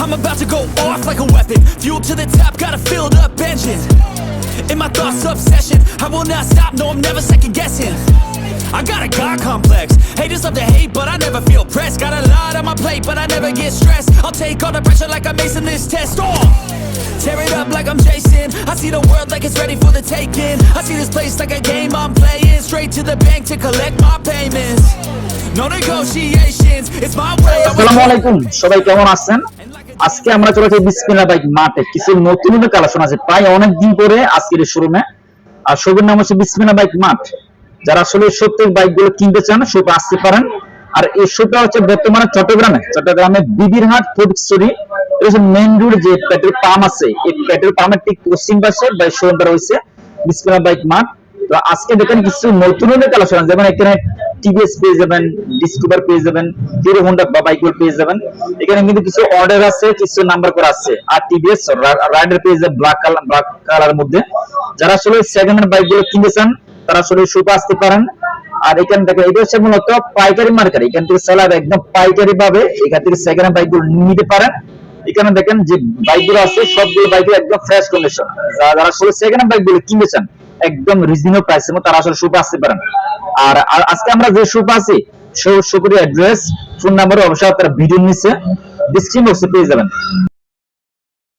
I'm about to go off like a weapon. Fuel to the top, got a filled up engine. In my thoughts, obsession. I will not stop, no, I'm never second guessing. I got a God complex. Haters love to hate, but I never feel pressed. Got a lot on my plate, but I never get stressed. I'll take all the pressure like I'm acing this test. Tear it up like I'm Jason. I see the world like it's ready for the taking. I see this place like a game I'm playing. Straight to the bank to collect my payments. No negotiations, it's my way. আসসালামু আলাইকুম, সবাই কেমন আছেন? আজকে আমরা চলেছি বিসমিল্লাহ bike মার্টে। কিছু নতুন নতুন কালেকশন আছে প্রায় অনেক দিন পরে আজকের এই শোরুমে। আর শোরুমের নাম হচ্ছে বিসমিল্লাহ বাইক মার্ট। যারা আসলে সত্যি বাইকগুলো কিনতে চান শোরুমে আসতে পারেন। আর এই শোরুমটা হচ্ছে বর্তমানে চট্টগ্রামে বিবিরহাট ফটিকছড়ি মেইন রোড যে পেট্রোল পাম্প আছে, এই পেট্রোল পাম্পের ঠিক পশ্চিম পাশে বাই শোরুমটা রয়েছে বিসমিল্লাহ বাইক মার্ট। তো আজকে দেখেন কিছু নতুন নতুন কালেকশন আছে, যেমন এখানে টিভিএস পেয়ে যাবেন, ডিসকভার পেয়ে যাবেন, হিরো হোন্ডা বাইকগুলো পেয়ে যাবেন। এখানে কিন্তু কিছু অর্ডার আছে, কিছু নাম্বার করা আছে। আর টিভিএস রাইডার পেয়ে যাবেন ব্ল্যাক কালার মধ্যে। যারা আসলে সেকেন্ড হ্যান্ড বাইকগুলো কিনতে চান তারা আসলে শোরুমে আসতে পারেন। আর এখান থেকে এটা হচ্ছে মূলত পাইকারি মার্কেট, এখান থেকে সেলার একদম পাইকারি ভাবে এখান থেকে সেকেন্ড হ্যান্ড বাইকগুলো নিতে পারেন। এখানে দেখেন যে বাইকগুলো আছে সবগুলো বাইকগুলো একদম ফ্রেশ কন্ডিশন। যারা আসলে সেকেন্ড হ্যান্ড বাইকগুলো কিনতে চান একদম রিজনেবল প্রাইসের মধ্যে তারা আসলে শোরুমে আসতে পারেন। আর আজকে আমরা যে শোরুমে আছি শোরুমের অ্যাড্রেস, ফোন নাম্বার অবশ্যই আপনারা ভিডিও নিচে ডেসক্রিপশন বক্সে পেয়ে যাবেন।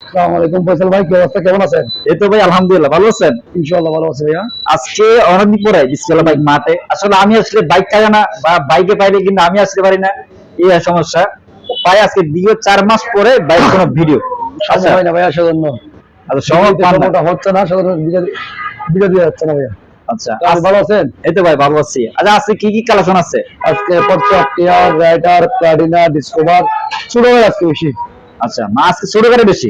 আসসালামু আলাইকুম ফয়সাল ভাই, কি অবস্থা, কেমন আছেন? এই তো ভাই আলহামদুলিল্লাহ, ভালো আছেন? ইনশাআল্লাহ ভালো আছি ভাইয়া। আজকে অনেকদিন পরে বিসমিল্লাহ বাইক মার্টে। আসলে আমি আসলে বাইক থাকে না বা বাইকে পাইলে কিন্তু আমি আসতে পারি না, এই সমস্যা। প্রায় আজকে দীর্ঘ 4 মাস পরে বাইক কোনো ভিডিও সময় হয় না ভাইয়া, সেজন্য সময় হচ্ছে না, সেজন্য ভিডিও দিয়ে যাচ্ছে না ভাইয়া। আচ্ছা, আপনি ভালো আছেন? এই তো ভাই ভালো আছি। আচ্ছা, আজকে কি কি কালেকশন আছে? আজকে টিয়ার, রাইডার, প্লাটিনা, ডিসকভার, ছোট গাড়ি আজকে বেশি। আচ্ছা, আজকে ছোট গাড়ি বেশি।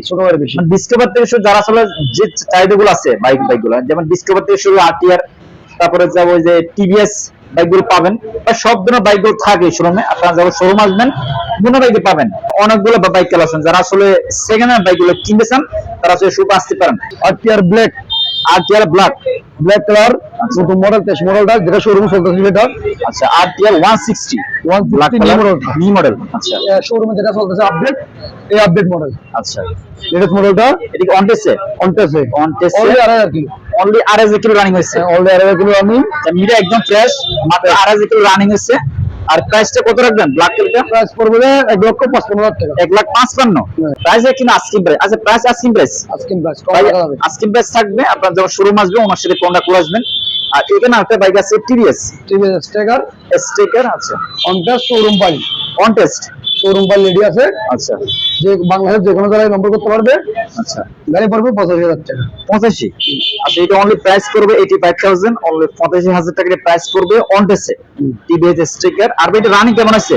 মানে ডিসকভার থেকে শুরু যারা আসলে যে চাহিদাগুলো আছে বাইকগুলো, যেমন ডিসকভার থেকে শুরু আরটিআর, তারপরে যাবো যে টিভিএস বাইকগুলো পাবেন, বা সব ধরনের বাইকগুলো থাকে শোরুমে। আপনারা যখন শোরুম আসবেন বিভিন্ন বাইক পাবেন, অনেকগুলো বাইক কালেকশন। যারা আসলে সেকেন্ড হ্যান্ড বাইকগুলো কিনতে চান তারা আসলে শোরুমে আসতে পারেন। RTR black, RTR black colour, নতুন মডেল, 23 মডেলটা যেটা শোরুমে চলতেছে সেটা। আচ্ছা, আরটিআর 160 নিউ মডেল। আচ্ছা, শোরুমে যেটা চলতেছে আপডেট, এই আপডেট মডেল। আচ্ছা, লেটেস্ট মডেলটা এদিকে অনটেসে only 2.5 kilo, only 2.5 kilo running হয়েছে। অনলি 2.5 কিলো রানিং, মিটা একদম ফ্রেশ, মাত্র 2.5 কিলো রানিং হয়েছে। আর প্রাইসটা কত রাখবেন? ব্ল্যাক কালারটা প্রাইস পড়বে 1,55,000 টাকা। 1,55,000 প্রাইস কিনা আস্কিং প্রাইস? আচ্ছা, price asking price asking price থাকবে। আপনারা যখন শোরুম আসবে ওনার সাথে কোনটা করে আসবেন। আর এখানে একটা বাইক আছে টিভিএস স্টেকার। আচ্ছা, অনটেস্ট শোরুম পাই, রেডি আছে। আচ্ছা, যে বাংলাদেশের যে কোনো জায়গায় নম্বর করতে পারবে। আচ্ছা, গাড়ি পড়বে 85,000 টাকা। 85? আচ্ছা, এটা অনলি প্রাইস করবে 85,000, অনলি 85,000 টাকা প্রাইস করবে অনটেসে টিভিএস স্টিকার। আর এটা রানিং কেমন আছে?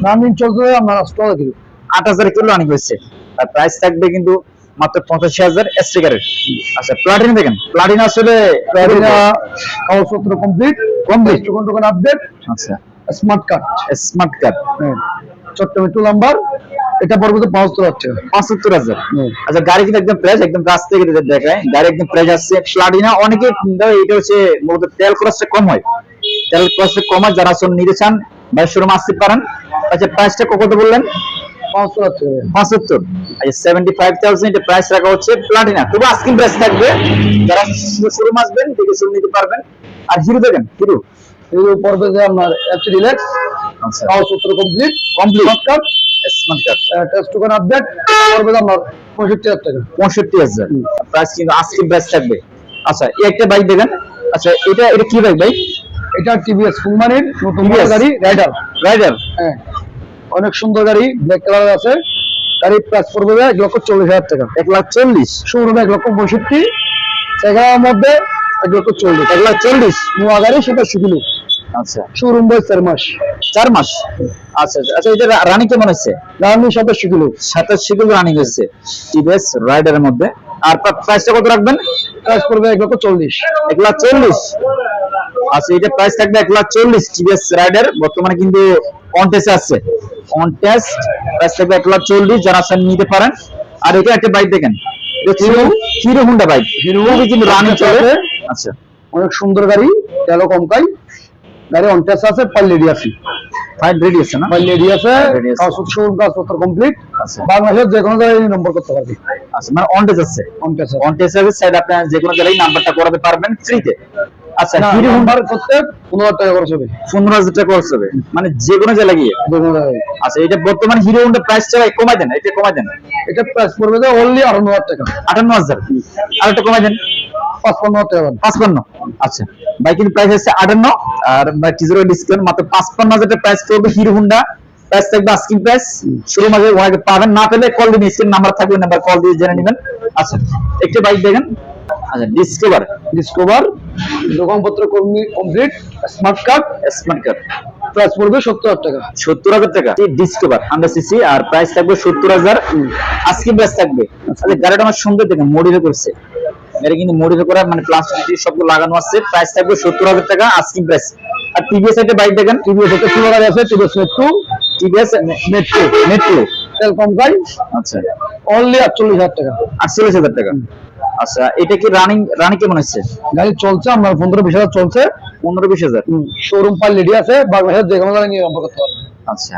রানিং চলছে আপনার 8,000 কিলো, 8,000 কিলো রানিং হয়েছে। আর প্রাইস থাকবে কিন্তু মাত্র 85,000 স্টিকারের। আচ্ছা, প্লাটিনা দেখেন, প্লাটিনা আসলে কাগজপত্র কমপ্লিট, টোকন আপডেট। আচ্ছা, smart card. Chittagong two number, এটা পড়বে তো 75,000 টাকা। 75,000। আচ্ছা, গাড়ি কিন্তু একদম ফ্রেশ, একদম কাছ থেকে দেখায় গাড়ি একদম ফ্রেশ আসছে। প্লাটিনা অনেকে এটা হচ্ছে মূলত তেল খরচটা কম হয়, যারা আসলে নিতে চান ভাই শোরুমে আসতে পারেন। আচ্ছা, প্রাইসটা কত বললেন? 75,000 টাকা। 75। আচ্ছা, 75,000 এটা প্রাইস রাখা হচ্ছে প্লাটিনা। তবে আস্কিং প্রাইস থাকবে, যারা শোরুম আসবেন দেখে শুনে নিতে পারবেন। আর হিরো দেখেন, হিরো পড়বে যে আপনার এফসি ডিলাক্স। আচ্ছা, কাগজপত্র complete, smart card, test token update, পড়বে আপনার 65,000 টাকা। 65,000 প্রাইস কিন্তু আস্কিং প্রাইস থাকবে। আচ্ছা, এই একটা বাইক দেখেন। আচ্ছা, এটা কি বাইক ভাই? এটা টিভিএস ফুলমানির নতুন গাড়ি, রাইডার। হ্যাঁ, অনেক সুন্দর গাড়ি, ব্ল্যাক কালার আছে। গাড়ি প্রাইস পড়বে 1,40,000 টাকা। 1,40,000 শোরুমে 1,65,000, সেখানের মধ্যে 1,40,000। 1,40,000 নোয়া গাড়ি, 27 কিলো। আচ্ছা, শোরুম বয়স 4 মাস। আচ্ছা, আচ্ছা, এটা রানিং কেমন হচ্ছে? Running 27 kilo. 27 কিলো রানিং হচ্ছে টিভিএস রাইডারের মধ্যে। আর প্রাইসটা কত রাখবেন? প্রাইস পড়বে 1,40,000। 1,40,000। আচ্ছা, এটা প্রাইস থাকবে 1,40,000 টিভিএস রাইডার। বর্তমানে কিন্তু কন্টেস্ট আছে, প্রাইস থাকবে 1,40,000, যারা আসেন নিতে পারেন। আর এটা একটা বাইক দেখেন, হিরো হোন্ডা বাইক, কিন্তু রানিং চলে। আচ্ছা, অনেক সুন্দর গাড়ি, তেলও কম খায়। গাড়ি অনটেস্ট আছে, পাল্লেডি আছে। ফাইল রেডি আছে না? ফাইল রেডি আছে, Ready আছে। শোরুম কাগজপত্র কমপ্লিট। আচ্ছা বাংলাদেশের যে কোনো জায়গায় নম্বর করতে পারবি। আচ্ছা, মানে অন টেজ আছে, অন টেস্ট অন টেজ আছে, সাইড আপনি যে কোনো জায়গায় নাম্বারটা করাতে পারবেন ফ্রিতে। আচ্ছা হিরো হোন্ডা নাম্বার করতে 15,000 টাকা খরচ হবে। 15,000 টাকা খরচ হবে, মানে যে কোনো জায়গায় গিয়ে। যে কোনো জায়গায়। আচ্ছা এটা বর্তমান হিরো হোন্ডা প্রাইসটা কমাই দেন, এটা কমাই দেন। এটা প্রাইস পড়বে যে অনলি 58,000 টাকা। 58,000 আর একটা কমাই দেন 55,000 টাকা। 55। আচ্ছা বাইক কিন্তু প্রাইস হচ্ছে 58 আর টিজার ডিসকাউন্ট মাত্র 55,000 টাকা প্রাইস করবে হিরো হোন্ডা। প্রাইস থাকবে আস্কিং প্রাইস, শুরু মাঝে ওয়াকে পাবেন, না পেলে কল দিবেন, স্ক্রিন নাম্বার থাকবে, নাম্বার কল দিয়ে জেনে নেবেন। আচ্ছা একটা বাইক দেখেন, আচ্ছা ডিসকভার দোকানপত্র complete, smart card. Smart card price পড়বে 70,000 টাকা। 70,000 টাকা ডিসকভার 100 সিসি আর প্রাইস থাকবে 70,000 আজকে প্রাইস থাকবে। আচ্ছা গাড়িটা আমার সুন্দর দেখেন, মডিফাই করছে, এটা কিন্তু মডিফাই করা, মানে প্লাস্টিক সবগুলো লাগানো আছে। প্রাইস থাকবে 70,000 টাকা আজকে প্রাইস। আর টিভিএস একটা বাইক দেখেন, টিভিএস একটা ফুল গাড়ি আছে, TVS metro. TVS metro talcum গাড়ি, আচ্ছা অনলি 48,000 টাকা। 48,000 টাকা। আচ্ছা এটা কি রানিং কেমন হচ্ছে? গাড়ি চলছে, আমার 15-20 চলছে। 15-20,000। শোরুম ফাইল রেডি আছে, বাংলাদেশের যে কোনো জায়গায় নিয়ে নম্বর করতে পারবে। আচ্ছা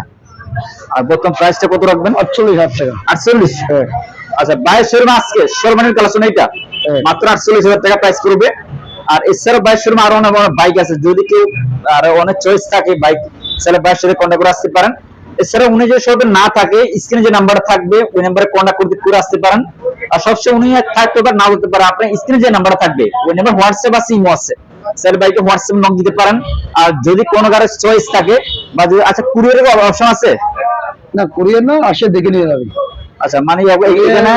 আর বর্তমান প্রাইসটা কত রাখবেন? 48,000 টাকা। 48। হ্যাঁ আচ্ছা বাইরের শোরুমে আজকে শোরুমের কালেকশন এটা হ্যাঁ। মাত্র 48,000 টাকা প্রাইস করবে। আর এছাড়াও বাইরের শোরুমে আরো অনেক বাইক আছে, যদি কেউ আরো অনেক চয়েস থাকে বাইক, তাহলে বাইরের সাথে কন্ট্যাক্ট করে আসতে পারেন। এছাড়া উনি যে শপে না থাকে, স্ক্রিনে যে নাম্বার থাকবে ওই নাম্বারে কন্ট্যাক্ট করে আসতে পারেন। আর সবসময় উনি থাকতে পারেন, না বলতে পারেন, আপনার স্ক্রিনে যে নাম্বার থাকবে ওই নাম্বার হোয়াটসঅ্যাপ আছে, ইমো আছে, স্যার বাইকে হোয়াটসঅ্যাপ নক দিতে পারেন। আর যদি কোনো গাড়ির চয়েস থাকে বা যদি, আচ্ছা কুরিয়ারের অপশন আছে? না কুরিয়ার না, আসে দেখে নিয়ে যাবে। আচ্ছা মানে এখানে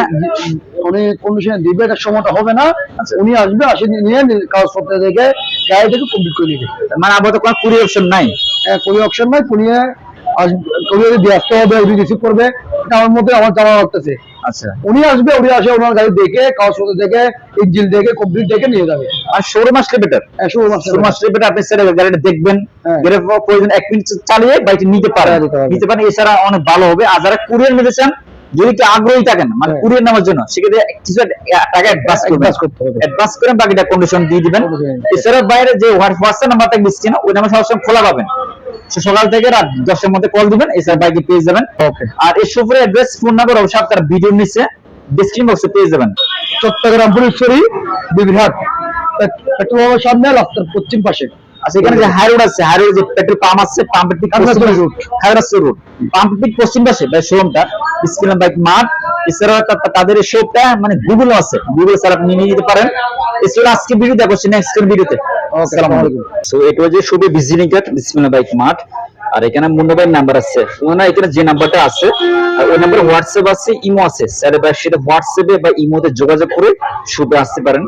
উনি কন্ডিশনে দিবে, এটা সময়টা হবে না। আচ্ছা। উনি আসবে, আসে নিয়ে কাগজপত্র দেখে গাড়িটাকে কমপ্লিট করে নিবে। মানে আপাতত কোনো কুরিয়ার অপশন নাই? কোনো অপশন নাই, কুরিয়ার কুরিয়ারে দিয়ে আসতে হবে, উনি রিসিভ করবে। এটা আমার মধ্যে আমার জানা লাগতেছে। আচ্ছা উনি আসবে, উনি আসে ওনার গাড়ি দেখে, কাগজপত্র দেখে, ইঞ্জিন দেখে, কমপ্লিট দেখে নিয়ে যাবে। আর শোরুম আসলে বেটার, শোরুম আসবে। শোরুম আসলে বেটার। আপনি স্যার গাড়িটা দেখবেন, হ্যাঁ। গাড়ির প্রয়োজন 1 মিনিট চালিয়ে বাইকটি নিতে পারেন, নিতে পারবেন। নিতে পারেন। এছাড়া অনেক ভালো হবে। আর যারা কুরিয়ার নিতে চান, যদি একটু আগ্রহী থাকেন মানে হ্যাঁ। কুরিয়ার নেওয়ার জন্য, সেক্ষেত্রে কিছু টাকা অ্যাডভান্স করতে হবে। অ্যাডভান্স করেন, বাকিটা কন্ডিশন দিয়ে দিবেন। এছাড়া বাইরে যে হোয়াটসঅ্যাপ নাম্বার থাকবে স্ক্রিনে, ওই নাম্বার সবসময় খোলা পাবেন। সকাল থেকে রাত 10টার মধ্যে কল দিবেন, এছাড়া বাইকে পেয়ে যাবেন। ওকে। আর এই শোরুমের অ্যাড্রেস, ফোন নাম্বার অবশ্যই আপনার ভিডিওর নিচে ডেসক্রিপশন বক্সে পেয়ে যাবেন। চট্টগ্রাম পুলিশরি বিবিরহাট পেট্রোল পাম্পের সামনে, রাস্তার পশ্চিম পাশে। আচ্ছা এখানে যে হাই রোড আছে, হাই রোড যে পেট্রোল পাম্প আছে, পাম্পের ঠিক পশ্চিম পাশে হাই রোড, পাম্পের ঠিক পশ্চিম পাশে ভাই শোরুমটা স্ক্রিন বাইক মার্ট। এছাড়া তাদের এই শপটা মানে গুগল আছে, গুগল স্যার আপনি নিয়ে যেতে পারেন। এছাড়া আজকে ভিডিও দেখো, নেক্সট ভিডিওতে। আসসালামু আলাইকুম। সো এটা যে শপে ভিজিটিং কার্ড বিসমিল্লাহ বাইক মার্ট। আর এখানে মুন্না ভাইয়ের নাম্বার আছে, ওনার এখানে যে নাম্বারটা আছে ওই নাম্বারে হোয়াটসঅ্যাপ আছে, ইমো আছে, স্যার ভাইয়ের সাথে হোয়াটসঅ্যাপে বা ইমোতে যোগাযোগ করে শপে আসতে পারেন।